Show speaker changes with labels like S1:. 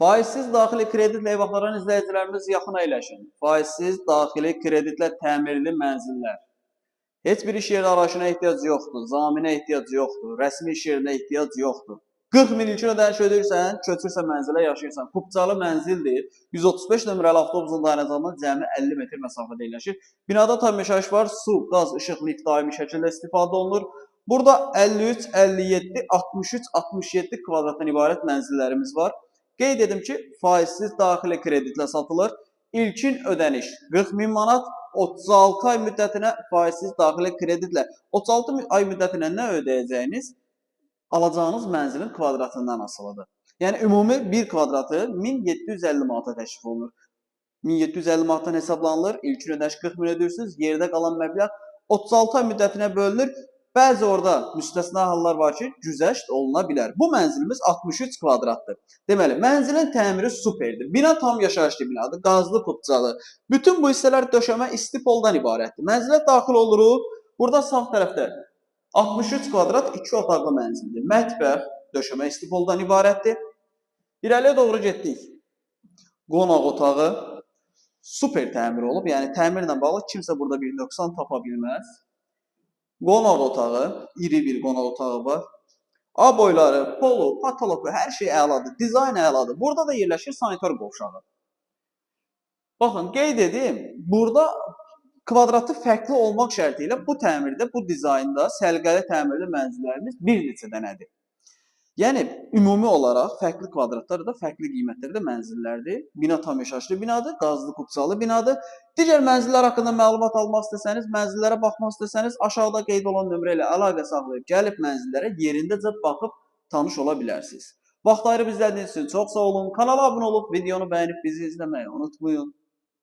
S1: Faizsiz daxili kreditlə ev axtaran izləyicilərimiz yaxın əyləşin. Faizsiz daxili kreditlə təmirli mənzillər. Heç bir iş yeri arayışına ehtiyac yoxdur, zaminə ehtiyac yoxdur, rəsmi iş yerinə ehtiyac yoxdur. 40 min ilkin ödəniş ödəyirsən, köçürsən mənzilə yaşayırsan. Kubcalı mənzildir. 135 nömrəli avtobusun dayanacağından cəmi 50 metr məsafədə yerləşir. Binada tam yaşayış var, su, qaz, işıq, lift daimi şəkildə istifadə olunur. Burada 53, 57, 63, 67 kvadratdan ibarət mənzillərimiz var. Qeyd edim ki, faizsiz daxili kreditlə satılır. İlkin ödəniş 40 min manat, 36 ay müddətinə faizsiz daxili kreditlə. 36 ay müddətinə nə ödəyəcəyiniz alacağınız mənzilin kvadratından asılıdır. Yəni ümumi bir kvadratı 1750 manata təşkil olunur. 1750 manatdan hesablanılır. İlkin ödəniş 40 min ödəyirsiniz. Yerdə qalan məbləğ 36 ay müddətinə bölünür. Bəzi orada müstəsna hallar var ki, güzəşt oluna bilər. Bu mənzilimiz 63 kvadratdır. Deməli, mənzilin təmiri superdir. Bina tam yaşayışlı binadır, qazlı, kubcalı. Bütün bu hissələr döşəmə istipoldan ibarətdir. Mənzilə daxil oluruq. Burada sağ tərəfdə 63 kvadrat 2 otaqlı mənzildir. Mətbəx, döşəmə istipoldan ibarətdir. İrəliyə doğru getdik. Qonaq otağı super təmir olub. Yəni təmirlə bağlı kimsə burada bir nöqsan tapa bilməz. Qonaq otağı, iri bir qonaq otağı var. A boyları, polo, patoloku, hər şey əladır. Dizayn əladır. Burada da yerləşir sanitar qovşağı. Baxın, qeyd edim, burada kvadratı fərqli olmaq şərti ilə bu təmirdə, bu dizaynda səliqəli təmirli mənzillərimiz bir neçə dənədir. Yəni, ümumi olaraq fərqli kvadratlar da fərqli qiymətlərdə mənzillərdir. Bina tam yaşayışlı binadır, qazlı, kubcalı binadır. Digər mənzillər haqqında məlumat almaq istəsəniz, mənzillərə baxmaq istəsəniz, aşağıda qeyd olan nömrə ilə əlaqə saxlayıb gəlib mənzillərə yerindəcə baxıb tanış ola bilərsiniz. Vaxt ayırıb izlədiyiniz üçün çox sağ olun. Kanala abunə olub, videonu bəyənib bizi izləməyi unutmayın.